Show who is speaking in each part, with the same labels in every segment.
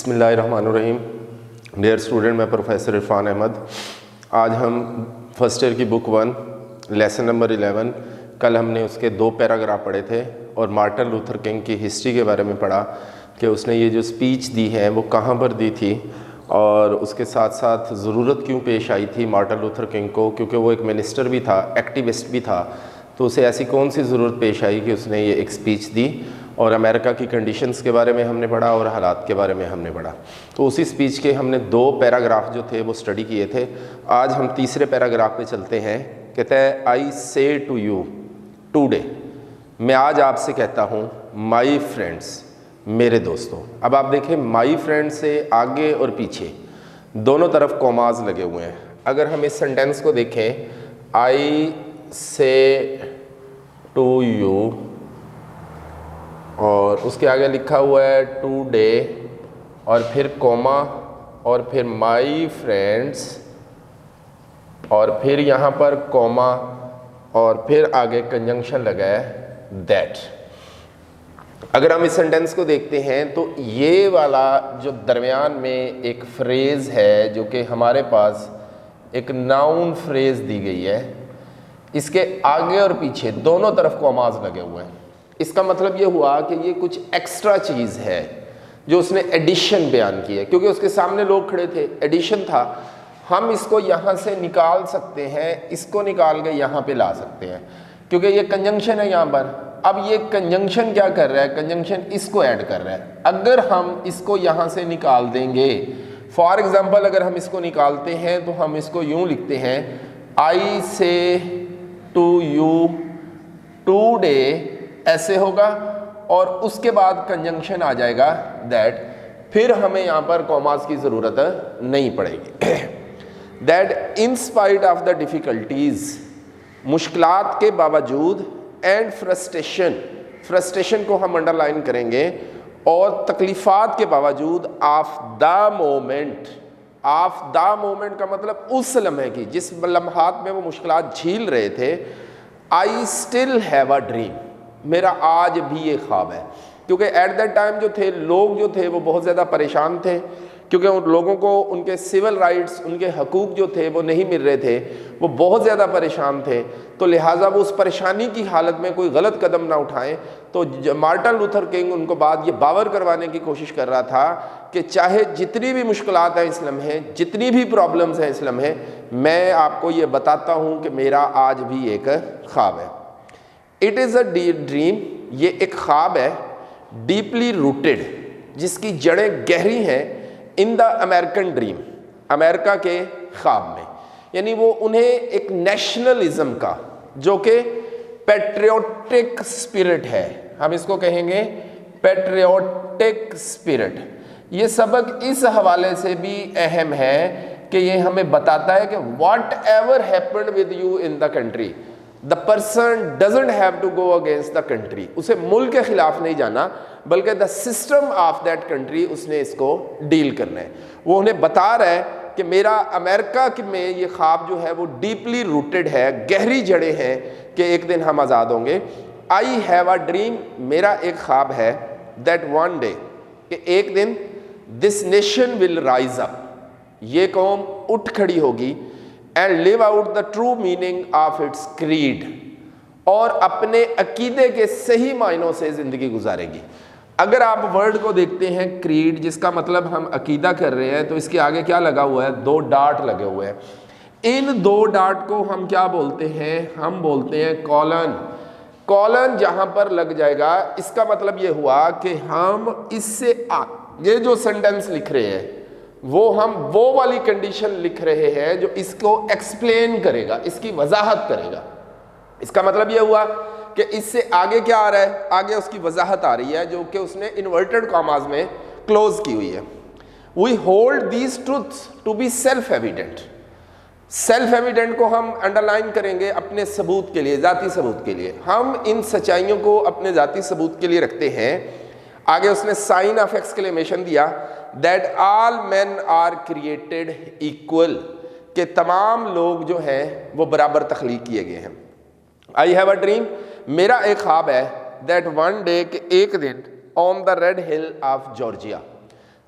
Speaker 1: بسم اللہ الرحمن الرحیم. ڈیئر اسٹوڈنٹ، میں پروفیسر عرفان احمد. آج ہم فرسٹ ایئر کی بک 1 لیسن نمبر 11. کل ہم نے اس کے 2 پیراگراف پڑھے تھے اور مارٹن لوتھر کنگ کی ہسٹری کے بارے میں پڑھا کہ اس نے یہ جو اسپیچ دی ہے وہ کہاں پر دی تھی اور اس کے ساتھ ساتھ ضرورت کیوں پیش آئی تھی مارٹن لوتھر کنگ کو، کیونکہ وہ ایک منسٹر بھی تھا، ایکٹیوسٹ بھی تھا. تو اسے ایسی کون سی ضرورت پیش آئی کہ اس نے یہ ایک اسپیچ دی. اور امریکہ کی کنڈیشنز کے بارے میں ہم نے پڑھا اور حالات کے بارے میں ہم نے پڑھا. تو اسی اسپیچ کے ہم نے 2 پیراگراف جو تھے وہ اسٹڈی کیے تھے. آج ہم تیسرے پیراگراف پہ چلتے ہیں. کہتا ہے آئی سے ٹو یو ٹوڈے، میں آج آپ سے کہتا ہوں مائی فرینڈس، میرے دوستوں. اب آپ دیکھیں مائی فرینڈ سے آگے اور پیچھے دونوں طرف کوماز لگے ہوئے ہیں. اگر ہم اس سینٹینس کو دیکھیں آئی سے ٹو یو اور اس کے آگے لکھا ہوا ہے ٹو ڈے اور پھر کوما اور پھر مائی فرینڈس اور پھر یہاں پر کوما اور پھر آگے کنجنکشن لگا ہے دیٹ. اگر ہم اس سینٹینس کو دیکھتے ہیں تو یہ والا جو درمیان میں ایک فریز ہے جو کہ ہمارے پاس ایک ناؤن فریز دی گئی ہے، اس کے آگے اور پیچھے دونوں طرف کوماز لگے ہوئے ہیں. اس کا مطلب یہ ہوا کہ یہ کچھ ایکسٹرا چیز ہے جو اس نے ایڈیشن بیان کی ہے، کیونکہ اس کے سامنے لوگ کھڑے تھے، ایڈیشن تھا. ہم اس کو یہاں سے نکال سکتے ہیں، اس کو نکال کے یہاں پہ لا سکتے ہیں کیونکہ یہ کنجنکشن ہے یہاں پر. اب یہ کنجنکشن کیا کر رہا ہے؟ کنجنکشن اس کو ایڈ کر رہا ہے. اگر ہم اس کو یہاں سے نکال دیں گے، فار ایگزامپل اگر ہم اس کو نکالتے ہیں تو ہم اس کو یوں لکھتے ہیں آئی سے ٹو یو ٹو ڈے، ایسے ہوگا اور اس کے بعد کنجنکشن آ جائے گا دیٹ. پھر ہمیں یہاں پر کوماز کی ضرورت نہیں پڑے گی. That in spite of the difficulties, مشکلات کے باوجود، اینڈ فرسٹریشن کو ہم انڈر لائن کریں گے، اور تکلیفات کے باوجود، آف دا مومنٹ کا مطلب اس لمحے کی جس لمحات میں وہ مشکلات جھیل رہے تھے. I still have a dream, میرا آج بھی یہ خواب ہے. کیونکہ ایٹ دیٹ ٹائم لوگ جو تھے وہ بہت زیادہ پریشان تھے، کیونکہ ان لوگوں کو ان کے سول رائٹس، ان کے حقوق جو تھے وہ نہیں مل رہے تھے، وہ بہت زیادہ پریشان تھے. تو لہٰذا وہ اس پریشانی کی حالت میں کوئی غلط قدم نہ اٹھائیں. تو مارٹن لوتھر کنگ ان کو بعد یہ باور کروانے کی کوشش کر رہا تھا کہ چاہے جتنی بھی مشکلات ہیں اس لمحے، جتنی بھی پرابلمز ہیں اس لمحے، میں آپ کو یہ بتاتا ہوں کہ میرا آج بھی ایک خواب ہے. اٹ از اے ڈریم، یہ ایک خواب ہے، ڈیپلی روٹیڈ، جس کی جڑیں گہری ہیں، ان دا امریکن ڈریم، امریکہ کے خواب میں. یعنی وہ انہیں ایک نیشنلزم کا جو کہ پیٹریوٹک اسپرٹ ہے، ہم اس کو کہیں گے پیٹریوٹک اسپرٹ. یہ سبق اس حوالے سے بھی اہم ہے کہ یہ ہمیں بتاتا ہے کہ what ever happened with you in the country, the person doesn't have to go against the country. اسے ملک کے خلاف نہیں جانا بلکہ the system of that country اس نے اس کو ڈیل کرنا ہے. وہ انہیں بتا رہا ہے کہ میرا امریکہ میں یہ خواب جو ہے وہ ڈیپلی روٹڈ ہے، گہری جڑیں ہیں کہ ایک دن ہم آزاد ہوں گے. I have a dream، میرا ایک خواب ہے، that one day، کہ ایک دن this nation will rise up، یہ قوم اٹھ کھڑی ہوگی، and live out the true meaning of its creed، اور اپنے عقیدے کے صحیح معنوں سے زندگی گزارے گی. اگر آپ ورڈ کو دیکھتے ہیں کریڈ، جس کا مطلب ہم عقیدہ کر رہے ہیں، تو اس کے آگے کیا لگا ہوا ہے؟ 2 ڈاٹ لگے ہوئے ہیں. ان 2 ڈاٹ کو ہم کیا بولتے ہیں؟ ہم بولتے ہیں کولن. کولن جہاں پر لگ جائے گا، اس کا مطلب یہ ہوا کہ ہم اس سے یہ جو سینٹینس لکھ رہے ہیں ہم وہ والی کنڈیشن لکھ رہے ہیں جو اس کو ایکسپلین کرے گا، اس کی وضاحت کرے گا. اس کا مطلب یہ ہوا کہ اس سے آگے کیا آ رہا ہے؟ آگے اس کی وضاحت آ رہی ہے جو کہ اس نے انورٹڈ کاماز میں کلوز کی ہوئی ہے. We hold these truths to be self evident. Self evident کو ہم انڈر لائن کریں گے اپنے ثبوت کے لیے، ذاتی ثبوت کے لیے. ہم ان سچائیوں کو اپنے ذاتی ثبوت کے لیے رکھتے ہیں. آگے اس نے سائن آف ایکسکلیمیشن دیا that all men are created equal، کہ تمام لوگ جو ہیں وہ برابر تخلیق کیے گئے ہیں. I have a dream، میرا ایک خواب ہے، that one day، کہ ایک دن on the red hill of Georgia،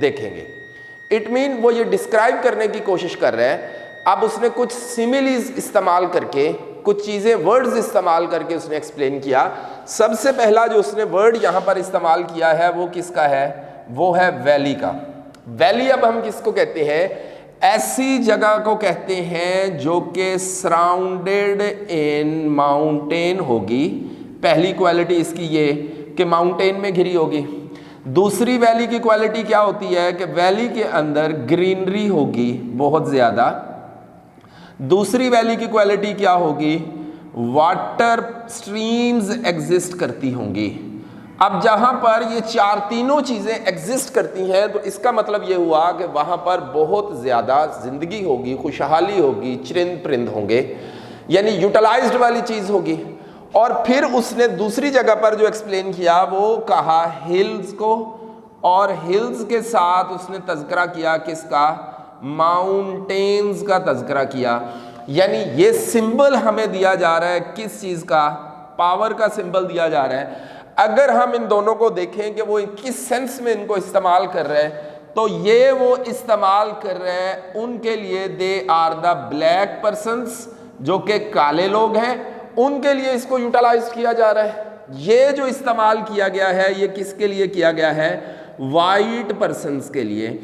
Speaker 1: دیکھیں گے. اٹ مین وہ یہ ڈسکرائب کرنے کی کوشش کر رہے ہیں. اب اس نے کچھ سیملیز استعمال کر کے, کچھ چیزیں ورڈز استعمال کر کے اس نے ایکسپلین کیا. سب سے پہلا جو اس نے ورڈ یہاں پر استعمال کیا ہے وہ کس کا ہے؟ وہ ہے ویلی کا. ویلی اب ہم کس کو کہتے ہیں؟ ایسی جگہ کو کہتے ہیں جو کہ سراؤنڈیڈ ان ماؤنٹین ہوگی. پہلی کوالٹی اس کی یہ کہ ماؤنٹین میں گھری ہوگی. دوسری ویلی کی کوالٹی کیا ہوتی ہے کہ ویلی کے اندر گرینری ہوگی بہت زیادہ. دوسری ویلی کی کوالٹی کیا ہوگی؟ واٹر سٹریمز ایگزسٹ کرتی ہوں گی. اب جہاں پر یہ تینوں چیزیں ایگزسٹ کرتی ہیں تو اس کا مطلب یہ ہوا کہ وہاں پر بہت زیادہ زندگی ہوگی, خوشحالی ہوگی, چرند پرند ہوں گے, یعنی یوٹیلائزڈ والی چیز ہوگی. اور پھر اس نے دوسری جگہ پر جو ایکسپلین کیا وہ کہا ہلز کو, اور ہلز کے ساتھ اس نے تذکرہ کیا کس کا؟ ماؤنٹینز کا تذکرہ کیا. یعنی یہ سمبل ہمیں دیا جا رہا ہے کس چیز کا؟ پاور کا سمبل دیا جا رہا ہے. اگر ہم ان دونوں کو دیکھیں کہ وہ کس سینس میں ان کو استعمال کر رہے ہیں تو یہ وہ استعمال کر رہے ہیں ان کے لیے they are the black persons, جو کہ کالے لوگ ہیں, ان کے لیے اس کو یوٹیلائز کیا جا رہا ہے. یہ جو استعمال کیا گیا ہے یہ کس کے لیے کیا گیا ہے؟ وائٹ پرسنس کے لیے.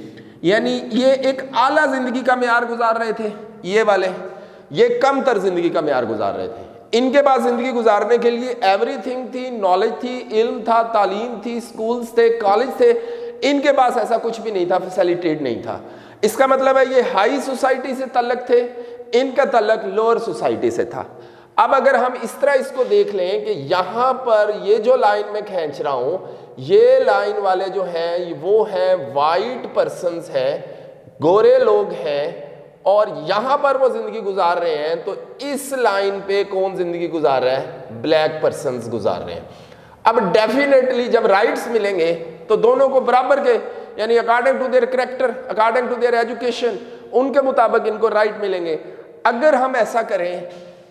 Speaker 1: یعنی یہ ایک اعلیٰ زندگی کا معیار گزار رہے تھے یہ والے, یہ کم تر زندگی کا معیار گزار رہے تھے. ان کے پاس زندگی گزارنے کے لیے ایوری تھنگ تھی, نالج تھی, علم تھا, تعلیم تھی, سکولز تھے, کالج تھے. ان کے پاس ایسا کچھ بھی نہیں تھا, فیسیلیٹیڈ نہیں تھا. اس کا مطلب ہے یہ ہائی سوسائٹی سے تعلق تھے, ان کا تعلق لوور سوسائٹی سے تھا. اب اگر ہم اس طرح اس کو دیکھ لیں کہ یہاں پر یہ جو لائن میں کھینچ رہا ہوں, یہ لائن والے جو ہیں وہ ہیں وائٹ پرسنز ہیں, گورے لوگ ہیں, اور یہاں پر وہ زندگی گزار رہے ہیں. تو اس لائن پہ کون زندگی گزار رہا ہے؟ بلیک پرسنز گزار رہے ہیں. اب ڈیفینیٹلی جب رائٹس ملیں گے تو دونوں کو برابر کے, یعنی according to their character, according to their education, ان کے مطابق ان کو رائٹ ملیں گے. اگر ہم ایسا کریں,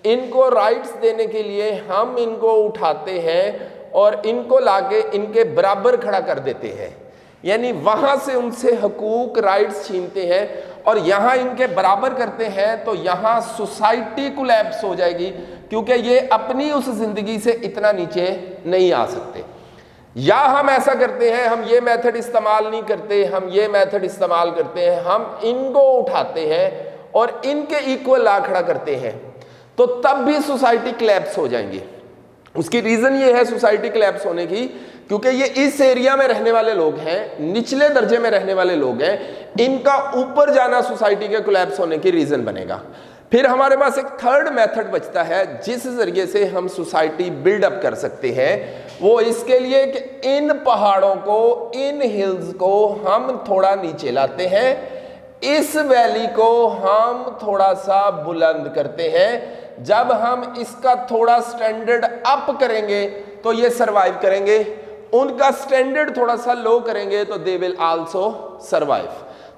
Speaker 1: ان کو رائٹس دینے کے لیے ہم ان کو اٹھاتے ہیں اور ان کو لا کے ان کے برابر کھڑا کر دیتے ہیں, یعنی وہاں سے ان سے حقوق, رائٹس چھینتے ہیں اور یہاں ان کے برابر کرتے ہیں, تو یہاں سوسائٹی کولیپس ہو جائے گی, کیونکہ یہ اپنی اس زندگی سے اتنا نیچے نہیں آ سکتے. یا ہم ایسا کرتے ہیں, ہم یہ میتھڈ استعمال نہیں کرتے, ہم یہ میتھڈ استعمال کرتے ہیں, ہم ان کو اٹھاتے ہیں اور ان کے ایکول لا کھڑا کرتے ہیں, تو تب بھی سوسائٹی کلیپس ہو جائیں گی. اس کی ریزن یہ ہے سوسائٹی کلیپس ہونے کی, کیونکہ یہ اس ایریا میں رہنے والے لوگ ہیں, نچلے درجے میں رہنے والے لوگ ہیں, ان کا اوپر جانا سوسائٹی کے کلیپس ہونے کی ریزن بنے گا. پھر ہمارے پاس ایک تھرڈ میتھڈ بچتا ہے جس ذریعے سے ہم سوسائٹی بلڈ اپ کر سکتے ہیں, وہ اس کے لیے کہ ان پہاڑوں کو, ان ہلز کو ہم تھوڑا نیچے لاتے ہیں, اس ویلی کو ہم تھوڑا سا بلند کرتے ہیں. جب ہم اس کا تھوڑا سٹینڈرڈ اپ کریں گے تو یہ سروائیو کریں گے, ان کا سٹینڈرڈ تھوڑا سا لو کریں گے تو دے ول آلسو سروائیو.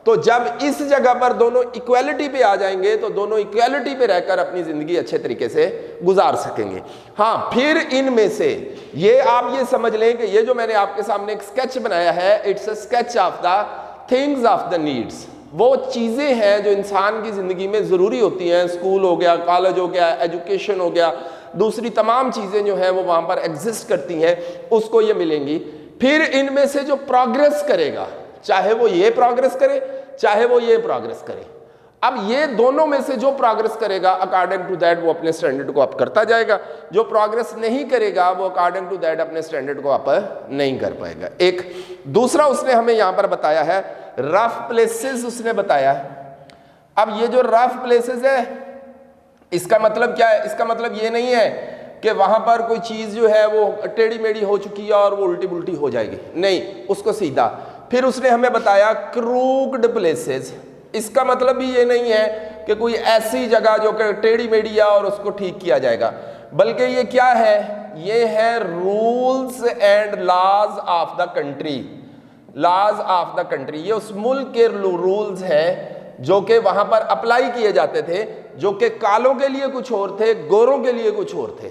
Speaker 1: تو جب اس جگہ پر دونوں ایکویلٹی پہ آ جائیں گے تو دونوں ایکویلٹی پہ رہ کر اپنی زندگی اچھے طریقے سے گزار سکیں گے. ہاں, پھر ان میں سے یہ آپ یہ سمجھ لیں کہ یہ جو میں نے آپ کے سامنے ایک سکیچ بنایا ہے, it's a sketch of the things of the needs. وہ چیزیں ہیں جو انسان کی زندگی میں ضروری ہوتی ہیں, اسکول ہو گیا, کالج ہو گیا, ایجوکیشن ہو گیا, دوسری تمام چیزیں جو ہیں وہ وہاں پر ایگزسٹ کرتی ہیں, اس کو یہ ملیں گی. پھر ان میں سے جو پروگریس کرے گا, چاہے وہ یہ پروگریس کرے چاہے وہ یہ پروگریس کرے, اب یہ دونوں میں سے جو پروگریس کرے گا اکارڈنگ ٹو دیٹ وہ اپنے سٹینڈرڈ کو اپ کرتا جائے گا, جو پروگریس نہیں کرے گا وہ اکارڈنگ ٹو دیٹ اپنے سٹینڈرڈ کو اپ نہیں کر پائے گا. ایک دوسرا اس نے ہمیں یہاں پر بتایا ہے رف پلیسز, اس نے بتایا. اب یہ جو رف پلیسز ہے اس کا مطلب کیا ہے؟ اس کا مطلب یہ نہیں ہے کہ وہاں پر کوئی چیز جو ہے وہ ٹیڑھی میڑھی ہو چکی ہے اور وہ الٹی بلٹی ہو جائے گی, نہیں, اس کو سیدھا. پھر اس نے ہمیں بتایا کروکڈ پلیسز, اس کا مطلب بھی یہ نہیں ہے کہ کوئی ایسی جگہ جو کہ ٹیڑھی میڑھی ہے اور اس کو ٹھیک کیا جائے گا, بلکہ یہ کیا ہے؟ یہ ہے rules and laws of the country. Laws of the country, یہ اس ملک کے رولز ہیں جو کہ وہاں پر اپلائی کیے جاتے تھے, جو کہ کالوں کے لیے کچھ اور تھے, گوروں کے لیے کچھ اور تھے.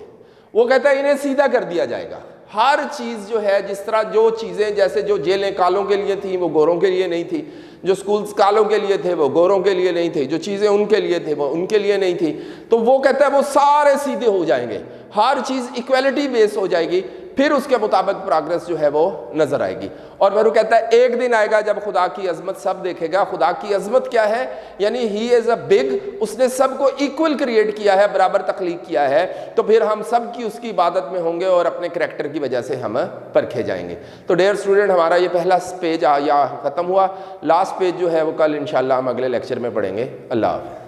Speaker 1: وہ کہتا ہے انہیں سیدھا کر دیا جائے گا, ہر چیز جو ہے، جس طرح جو چیزیں جیسے جو جیلیں کالوں کے لیے تھیں وہ گوروں کے لیے نہیں تھی، جو سکولز کالوں کے لیے تھے وہ گوروں کے لیے نہیں تھے، جو چیزیں ان کے لیے تھے وہ ان کے لیے نہیں تھی، تو وہ کہتا ہے وہ سارے سیدھے ہو جائیں گے، ہر چیز ایکویلٹی بیس ہو جائے گی، پھر اس کے مطابق پروگرس جو ہے وہ نظر آئے گی۔ اور پھر وہ کہتا ہے ایک دن آئے گا جب خدا کی عظمت سب دیکھے گا۔ خدا کی عظمت کیا ہے؟ یعنی ہی از اے بگ، اس نے سب کو ایکول کریٹ کیا ہے، برابر تخلیق کیا ہے، تو پھر ہم سب کی اس کی عبادت میں ہوں گے اور اپنے کریکٹر کی وجہ سے ہم پرکھے جائیں گے۔ تو ڈیئر اسٹوڈنٹ، ہمارا یہ پہلا پیج ختم ہوا، لاسٹ پیج جو ہے وہ کل انشاءاللہ ہم اگلے لیکچر میں پڑھیں گے۔ اللہ حافظ۔